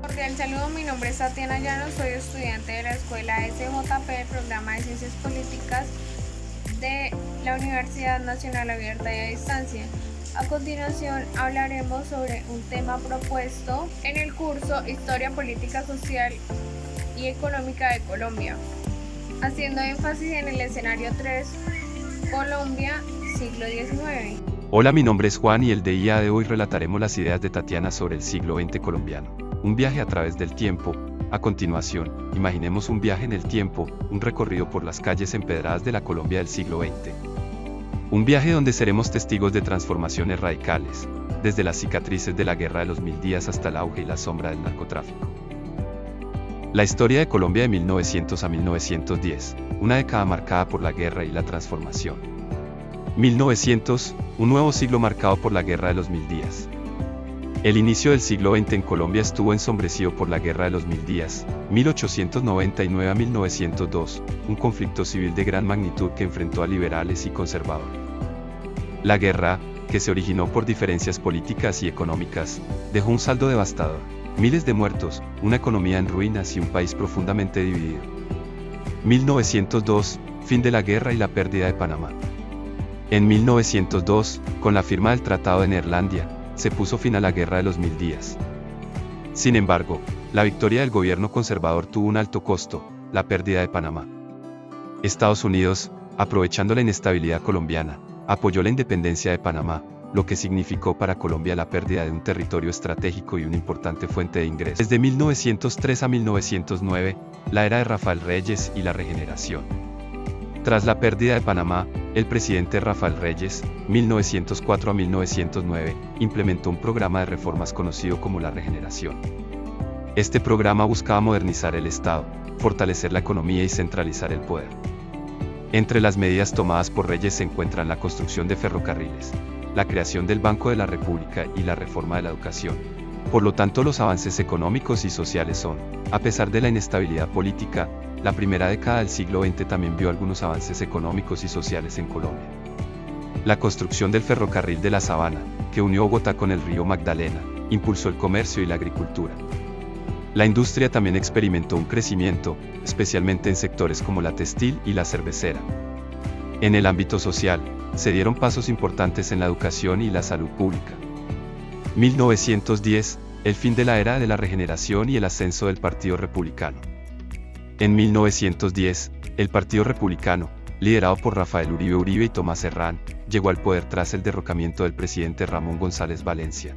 Cordial saludo, mi nombre es Tatiana Llanos, soy estudiante de la Escuela SJP del Programa de Ciencias Políticas de la Universidad Nacional Abierta y a Distancia. A continuación hablaremos sobre un tema propuesto en el curso Historia Política Social y Económica de Colombia, haciendo énfasis en el escenario 3, Colombia, siglo XIX. Hola, mi nombre es Juan y el día de hoy relataremos las ideas de Tatiana sobre el siglo XX colombiano. Un viaje a través del tiempo. A continuación, imaginemos un viaje en el tiempo, un recorrido por las calles empedradas de la Colombia del siglo XX. Un viaje donde seremos testigos de transformaciones radicales, desde las cicatrices de la Guerra de los Mil Días hasta el auge y la sombra del narcotráfico. La historia de Colombia de 1900 a 1910, una década marcada por la guerra y la transformación. 1900, un nuevo siglo marcado por la Guerra de los Mil Días. El inicio del siglo XX en Colombia estuvo ensombrecido por la Guerra de los Mil Días, 1899 a 1902, un conflicto civil de gran magnitud que enfrentó a liberales y conservadores. La guerra, que se originó por diferencias políticas y económicas, dejó un saldo devastador, miles de muertos, una economía en ruinas y un país profundamente dividido. 1902, fin de la guerra y la pérdida de Panamá. En 1902, con la firma del Tratado de Neerlandia, se puso fin a la Guerra de los Mil Días. Sin embargo, la victoria del gobierno conservador tuvo un alto costo, la pérdida de Panamá. Estados Unidos, aprovechando la inestabilidad colombiana, apoyó la independencia de Panamá, lo que significó para Colombia la pérdida de un territorio estratégico y una importante fuente de ingresos. Desde 1903 a 1909, la era de Rafael Reyes y la regeneración. Tras la pérdida de Panamá, el presidente Rafael Reyes, 1904 a 1909, implementó un programa de reformas conocido como la Regeneración. Este programa buscaba modernizar el Estado, fortalecer la economía y centralizar el poder. Entre las medidas tomadas por Reyes se encuentran la construcción de ferrocarriles, la creación del Banco de la República y la reforma de la educación. Por lo tanto, los avances económicos y sociales son, a pesar de la inestabilidad política, la primera década del siglo XX también vio algunos avances económicos y sociales en Colombia. La construcción del ferrocarril de la Sabana, que unió Bogotá con el río Magdalena, impulsó el comercio y la agricultura. La industria también experimentó un crecimiento, especialmente en sectores como la textil y la cervecera. En el ámbito social, se dieron pasos importantes en la educación y la salud pública. 1910, el fin de la era de la regeneración y el ascenso del Partido Republicano. En 1910, el Partido Republicano, liderado por Rafael Uribe Uribe y Tomás Herrán, llegó al poder tras el derrocamiento del presidente Ramón González Valencia.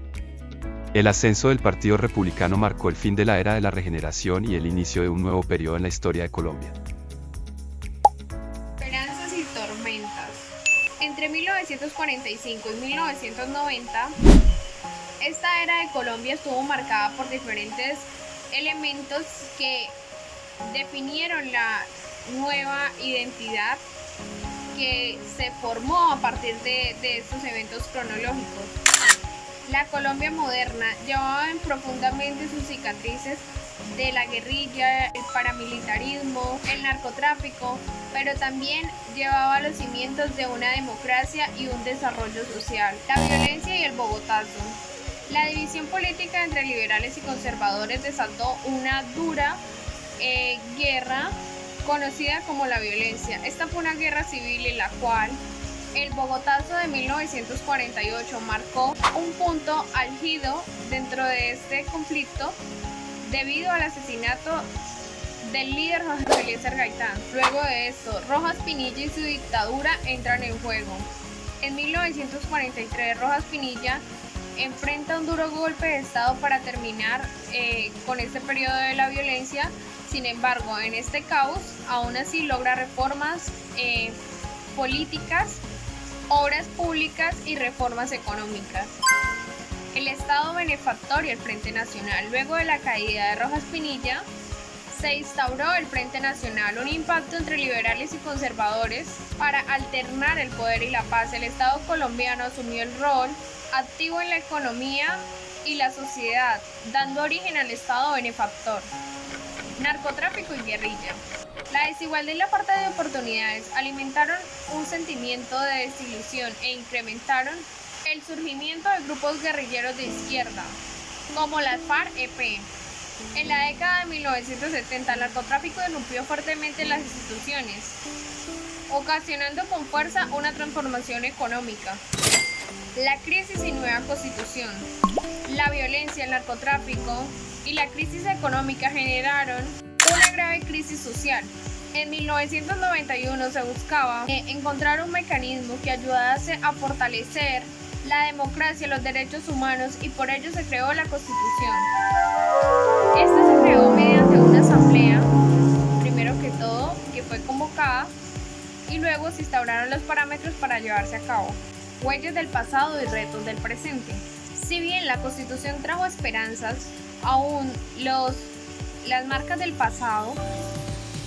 El ascenso del Partido Republicano marcó el fin de la era de la regeneración y el inicio de un nuevo periodo en la historia de Colombia. Esperanzas y tormentas. Entre 1945 y 1990, esta era de Colombia estuvo marcada por diferentes elementos que definieron la nueva identidad que se formó a partir de estos eventos cronológicos. La Colombia moderna llevaba profundamente sus cicatrices de la guerrilla, el paramilitarismo, el narcotráfico, pero también llevaba los cimientos de una democracia y un desarrollo social. La violencia y el bogotazo. La división política entre liberales y conservadores desató una dura guerra conocida como la violencia. Esta fue una guerra civil en la cual el Bogotazo de 1948 marcó un punto álgido dentro de este conflicto debido al asesinato del líder Jorge Eliezer Gaitán. Luego de esto, Rojas Pinilla y su dictadura entran en juego. En 1943, Rojas Pinilla enfrenta un duro golpe de Estado para terminar con este periodo de la violencia. Sin embargo, en este caos, aún así logra reformas políticas, obras públicas y reformas económicas. El Estado benefactor y el Frente Nacional. Luego de la caída de Rojas Pinilla, se instauró el Frente Nacional, un impacto entre liberales y conservadores para alternar el poder y la paz. El Estado colombiano asumió el rol activo en la economía y la sociedad, dando origen al Estado benefactor. Narcotráfico y guerrilla. La desigualdad y la falta de oportunidades alimentaron un sentimiento de desilusión e incrementaron el surgimiento de grupos guerrilleros de izquierda, como las FARC-EP, En la década de 1970, el narcotráfico irrumpió fuertemente en las instituciones, ocasionando con fuerza una transformación económica. La crisis y nueva constitución, la violencia, el narcotráfico y la crisis económica generaron una grave crisis social. En 1991 se buscaba encontrar un mecanismo que ayudase a fortalecer la democracia, los derechos humanos, y por ello se creó la Constitución. Esta se creó mediante una asamblea, primero que todo, que fue convocada, y luego se instauraron los parámetros para llevarse a cabo. Huellas del pasado y retos del presente. Si bien la Constitución trajo esperanzas, aún las marcas del pasado,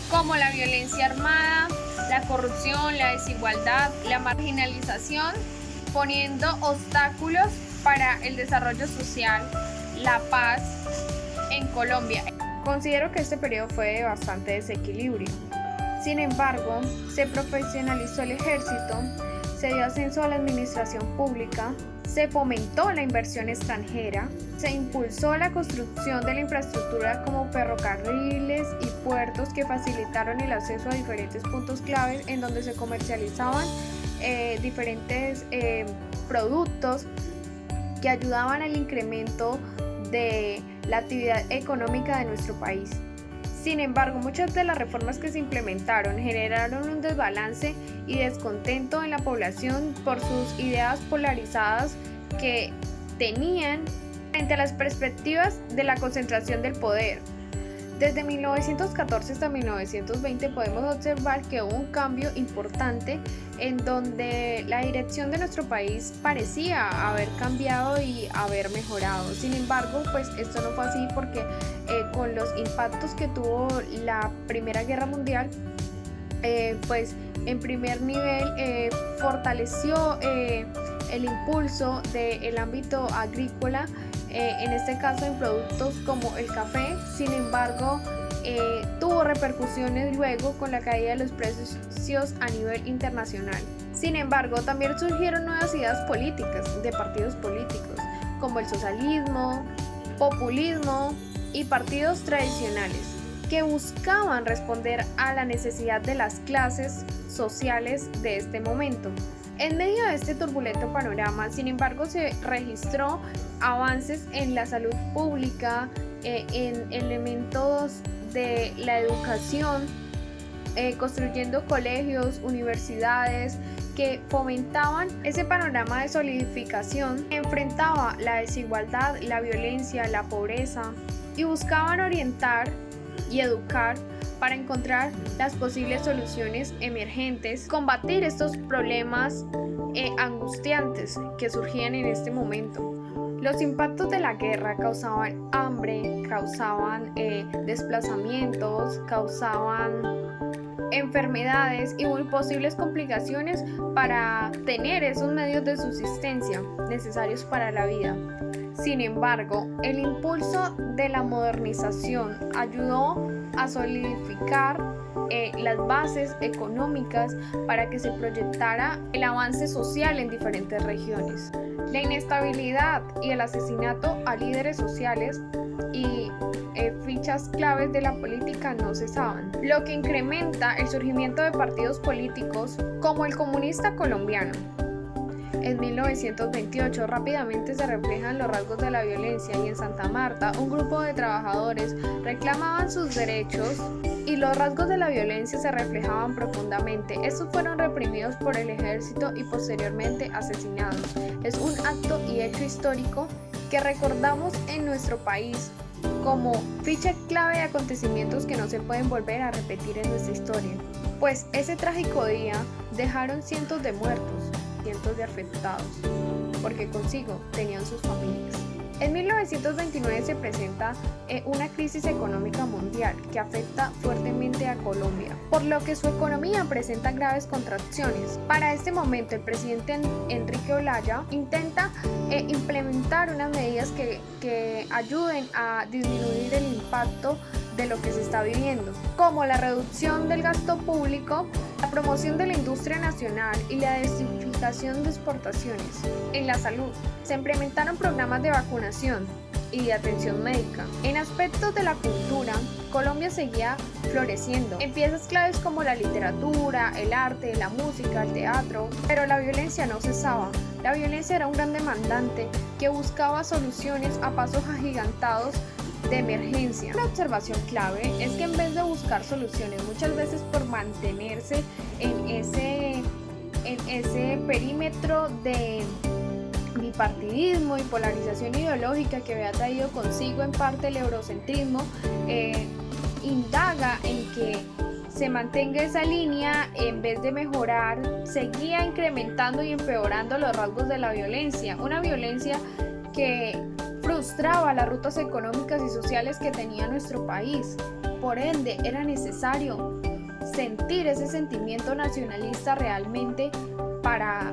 como la violencia armada, la corrupción, la desigualdad, la marginalización, poniendo obstáculos para el desarrollo social, la paz en Colombia. Considero que este periodo fue de bastante desequilibrio. Sin embargo, se profesionalizó el ejército, se dio ascenso a la administración pública, se fomentó la inversión extranjera, se impulsó la construcción de la infraestructura como ferrocarriles y puertos que facilitaron el acceso a diferentes puntos claves en donde se comercializaban diferentes productos que ayudaban al incremento de la actividad económica de nuestro país. Sin embargo, muchas de las reformas que se implementaron generaron un desbalance y descontento en la población por sus ideas polarizadas que tenían frente a las perspectivas de la concentración del poder. Desde 1914 hasta 1920 podemos observar que hubo un cambio importante en donde la dirección de nuestro país parecía haber cambiado y haber mejorado. Sin embargo, pues esto no fue así porque con los impactos que tuvo la Primera Guerra Mundial, pues en primer nivel fortaleció el impulso del ámbito agrícola, en este caso en productos como el café. Sin embargo, tuvo repercusiones luego con la caída de los precios a nivel internacional. Sin embargo, también surgieron nuevas ideas políticas de partidos políticos como el socialismo, populismo y partidos tradicionales que buscaban responder a la necesidad de las clases sociales de este momento. En medio de este turbulento panorama, sin embargo, se registró avances en la salud pública, en elementos de la educación, construyendo colegios, universidades que fomentaban ese panorama de solidificación, enfrentaba la desigualdad, la violencia, la pobreza y buscaban orientar y educar para encontrar las posibles soluciones emergentes, combatir estos problemas angustiantes que surgían en este momento. Los impactos de la guerra causaban hambre, causaban desplazamientos, causaban enfermedades y muy posibles complicaciones para tener esos medios de subsistencia necesarios para la vida. Sin embargo, el impulso de la modernización ayudó a solidificar las bases económicas para que se proyectara el avance social en diferentes regiones. La inestabilidad y el asesinato a líderes sociales y fichas claves de la política no cesaban, lo que incrementa el surgimiento de partidos políticos como el comunista colombiano. En 1928 rápidamente se reflejan los rasgos de la violencia y en Santa Marta un grupo de trabajadores reclamaban sus derechos y los rasgos de la violencia se reflejaban profundamente. Estos fueron reprimidos por el ejército y posteriormente asesinados. Es un acto y hecho histórico que recordamos en nuestro país como ficha clave de acontecimientos que no se pueden volver a repetir en nuestra historia, pues ese trágico día dejaron cientos de muertos, cientos de afectados, porque consigo tenían sus familias. En 1929 se presenta una crisis económica mundial que afecta fuertemente a Colombia, por lo que su economía presenta graves contracciones. Para este momento, el presidente Enrique Olaya intenta implementar unas medidas que ayuden a disminuir el impacto de lo que se está viviendo, como la reducción del gasto público, la promoción de la industria nacional y la diversificación de exportaciones. En la salud, se implementaron programas de vacunación y de atención médica. En aspectos de la cultura, Colombia seguía floreciendo en piezas claves como la literatura, el arte, la música, el teatro, pero la violencia no cesaba. La violencia era un gran demandante que buscaba soluciones a pasos agigantados de emergencia. Una observación clave es que en vez de buscar soluciones, muchas veces por mantenerse en ese perímetro de bipartidismo y polarización ideológica que había traído consigo en parte el eurocentrismo, indaga en que se mantenga esa línea. En vez de mejorar, seguía incrementando y empeorando los rasgos de la violencia, una violencia que frustraba las rutas económicas y sociales que tenía nuestro país. Por ende, era necesario sentir ese sentimiento nacionalista realmente para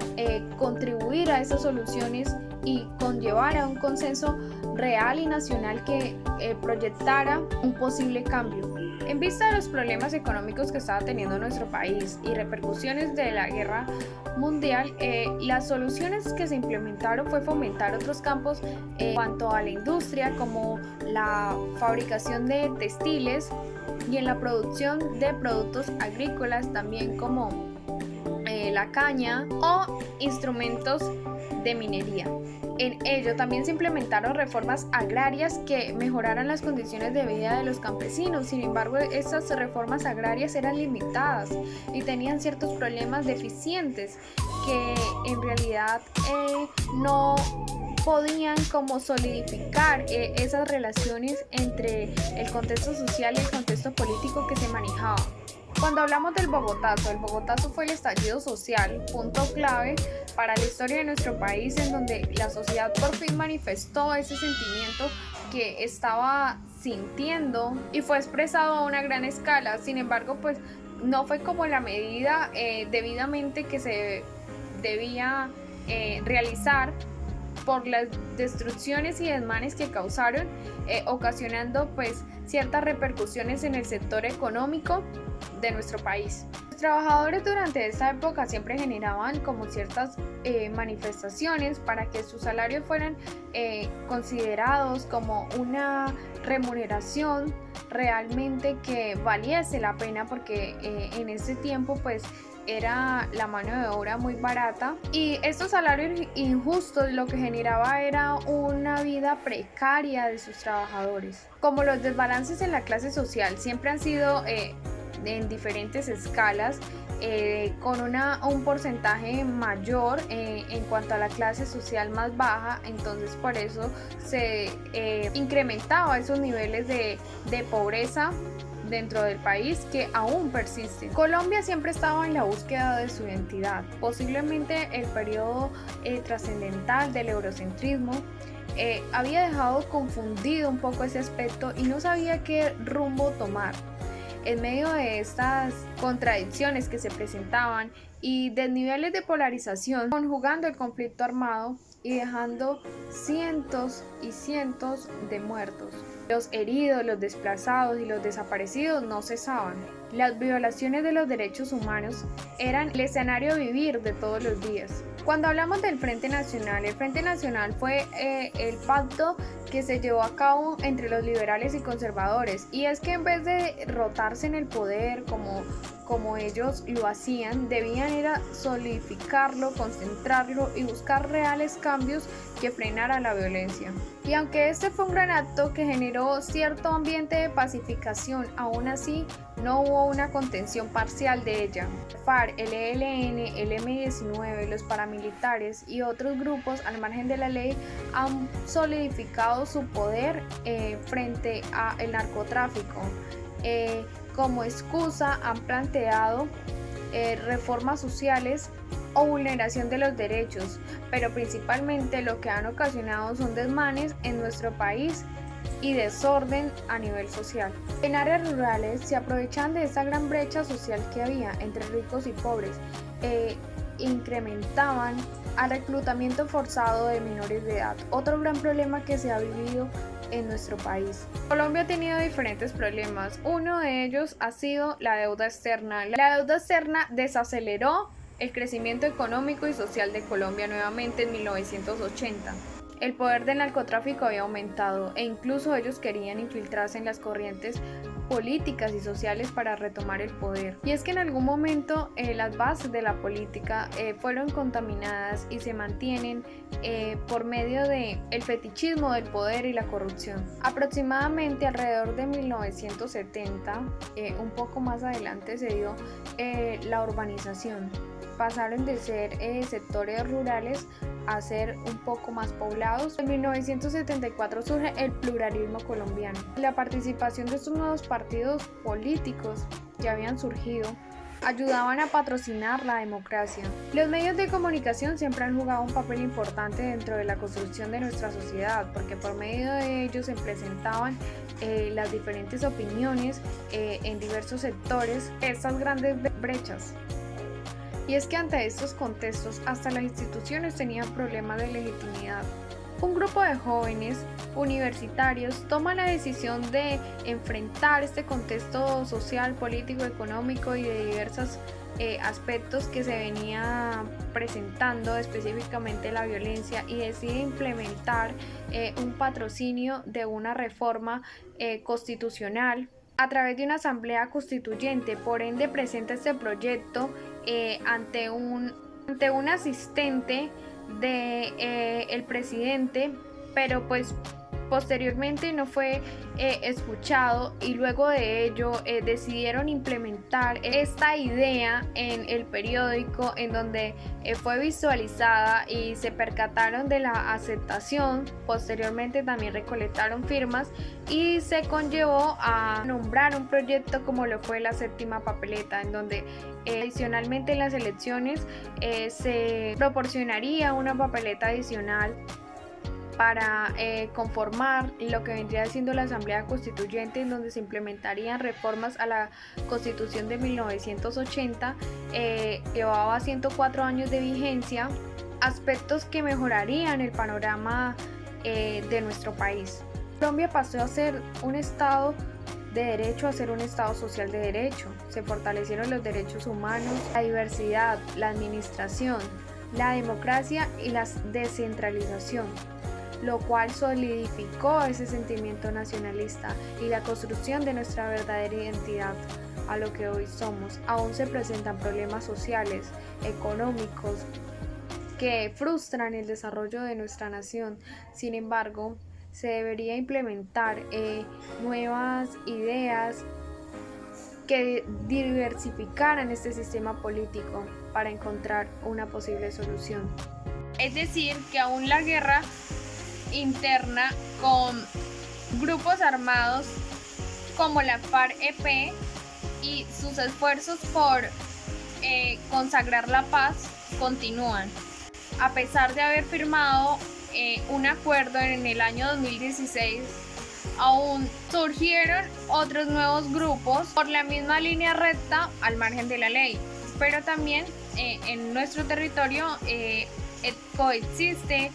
contribuir a esas soluciones y conllevar a un consenso real y nacional que proyectara un posible cambio. En vista de los problemas económicos que estaba teniendo nuestro país y repercusiones de la guerra mundial, las soluciones que se implementaron fue fomentar otros campos en cuanto a la industria, como la fabricación de textiles y en la producción de productos agrícolas, también como la caña o instrumentos de minería. En ello también se implementaron reformas agrarias que mejoraran las condiciones de vida de los campesinos. Sin embargo, esas reformas agrarias eran limitadas y tenían ciertos problemas deficientes que en realidad no podían como solidificar esas relaciones entre el contexto social y el contexto político que se manejaba. Cuando hablamos del Bogotazo fue el estallido social, punto clave para la historia de nuestro país, en donde la sociedad por fin manifestó ese sentimiento que estaba sintiendo y fue expresado a una gran escala. Sin embargo, pues no fue como la medida debidamente que se debía realizar por las destrucciones y desmanes que causaron, ocasionando pues ciertas repercusiones en el sector económico de nuestro país. Los trabajadores durante esta época siempre generaban como ciertas manifestaciones para que sus salarios fueran considerados como una remuneración realmente que valiese la pena, porque en ese tiempo pues era la mano de obra muy barata, y estos salarios injustos lo que generaba era una vida precaria de sus trabajadores. Como los desbalances en la clase social siempre han sido en diferentes escalas, con un porcentaje mayor en cuanto a la clase social más baja, entonces por eso se incrementaba esos niveles de pobreza dentro del país que aún persisten. Colombia siempre estaba en la búsqueda de su identidad. Posiblemente el periodo trascendental del eurocentrismo había dejado confundido un poco ese aspecto y no sabía qué rumbo tomar. En medio de estas contradicciones que se presentaban y desniveles de polarización, conjugando el conflicto armado y dejando cientos y cientos de muertos. Los heridos, los desplazados y los desaparecidos no cesaban. Las violaciones de los derechos humanos eran el escenario a vivir de todos los días. Cuando hablamos del Frente Nacional, el Frente Nacional fue el pacto que se llevó a cabo entre los liberales y conservadores, y es que en vez de rotarse en el poder como ellos lo hacían, debían era solidificarlo, concentrarlo y buscar reales cambios que frenaran la violencia. Y aunque este fue un gran acto que generó cierto ambiente de pacificación, aún así no hubo una contención parcial de ella. FARC, el ELN, el M-19, los paramilitares y otros grupos al margen de la ley han solidificado su poder frente al narcotráfico. Como excusa han planteado reformas sociales o vulneración de los derechos, pero principalmente lo que han ocasionado son desmanes en nuestro país y desorden a nivel social. En áreas rurales se aprovechan de esa gran brecha social que había entre ricos y pobres, incrementaban al reclutamiento forzado de menores de edad, otro gran problema que se ha vivido en nuestro país. Colombia ha tenido diferentes problemas. Uno de ellos ha sido la deuda externa. La deuda externa desaceleró el crecimiento económico y social de Colombia nuevamente en 1980. el poder del narcotráfico había aumentado e incluso ellos querían infiltrarse en las corrientes políticas y sociales para retomar el poder. Y es que en algún momento las bases de la política fueron contaminadas y se mantienen por medio de el fetichismo del poder y la corrupción. Aproximadamente alrededor de 1970, un poco más adelante, se dio la urbanización. Pasaron de ser sectores rurales a ser un poco más poblados. En 1974 surge el pluralismo colombiano. La participación de estos nuevos partidos políticos que habían surgido ayudaban a patrocinar la democracia. Los medios de comunicación siempre han jugado un papel importante dentro de la construcción de nuestra sociedad, porque por medio de ellos se presentaban las diferentes opiniones en diversos sectores, estas grandes brechas. Y es que ante estos contextos, hasta las instituciones tenían problemas de legitimidad. Un grupo de jóvenes universitarios toma la decisión de enfrentar este contexto social, político, económico y de diversos aspectos que se venía presentando, específicamente la violencia, y decide implementar un patrocinio de una reforma constitucional a través de una asamblea constituyente. Por ende presenta este proyecto ante un asistente del presidente, pero pues posteriormente no fue escuchado, y luego de ello decidieron implementar esta idea en el periódico, en donde fue visualizada y se percataron de la aceptación. Posteriormente también recolectaron firmas y se conllevó a nombrar un proyecto como lo fue la séptima papeleta, en donde adicionalmente en las elecciones se proporcionaría una papeleta adicional para conformar lo que vendría siendo la Asamblea Constituyente, en donde se implementarían reformas a la Constitución de 1980, llevaba 104 años de vigencia, aspectos que mejorarían el panorama de nuestro país. Colombia pasó a ser un Estado de derecho a ser un Estado social de derecho. Se fortalecieron los derechos humanos, la diversidad, la administración, la democracia y la descentralización, lo cual solidificó ese sentimiento nacionalista y la construcción de nuestra verdadera identidad a lo que hoy somos. Aún se presentan problemas sociales, económicos, que frustran el desarrollo de nuestra nación. Sin embargo, se debería implementar nuevas ideas que diversificaran este sistema político para encontrar una posible solución. Es decir, que aún la guerra interna con grupos armados como la FARC-EP y sus esfuerzos por consagrar la paz continúan. A pesar de haber firmado un acuerdo en el año 2016, aún surgieron otros nuevos grupos por la misma línea recta al margen de la ley, pero también en nuestro territorio coexiste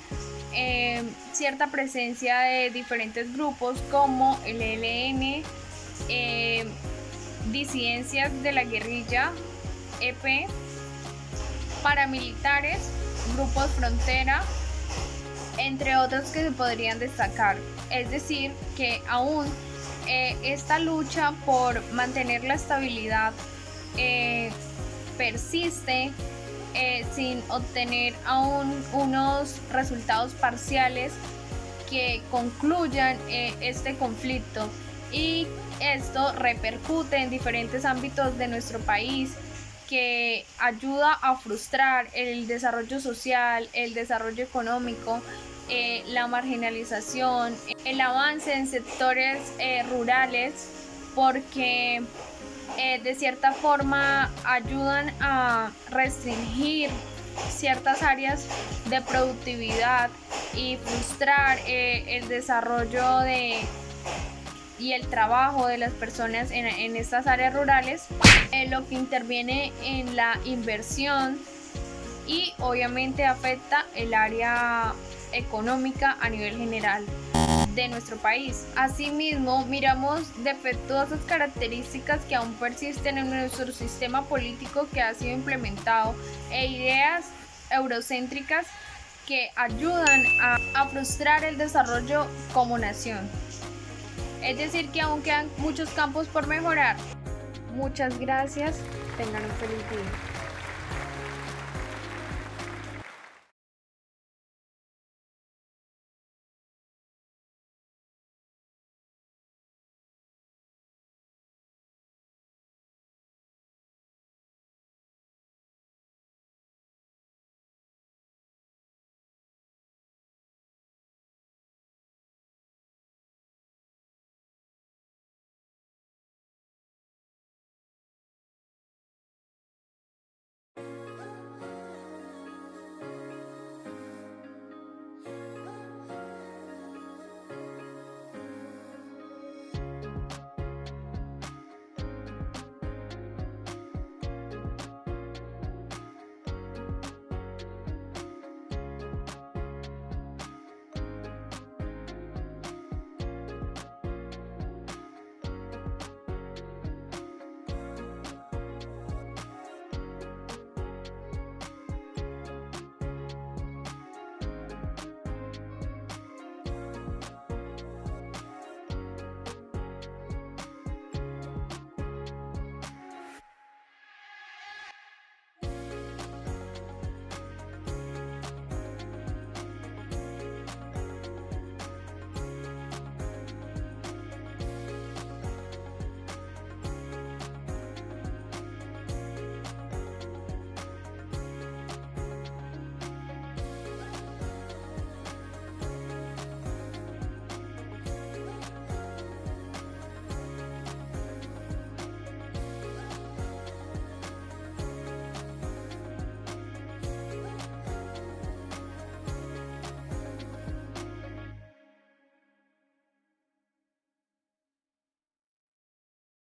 cierta presencia de diferentes grupos como el ELN, disidencias de la guerrilla EP, paramilitares, grupos frontera, entre otros que se podrían destacar. Es decir, que aún esta lucha por mantener la estabilidad persiste sin obtener aún unos resultados parciales que concluyan este conflicto, y esto repercute en diferentes ámbitos de nuestro país, que ayuda a frustrar el desarrollo social, el desarrollo económico, la marginalización, el avance en sectores rurales, porque de cierta forma ayudan a restringir ciertas áreas de productividad y frustrar el desarrollo y el trabajo de las personas en estas áreas rurales, lo que interviene en la inversión y obviamente afecta el área económica a nivel general de nuestro país. Asimismo, miramos defectuosas características que aún persisten en nuestro sistema político que ha sido implementado, e ideas eurocéntricas que ayudan a frustrar el desarrollo como nación. Es decir, que aún quedan muchos campos por mejorar. Muchas gracias, tengan un feliz día.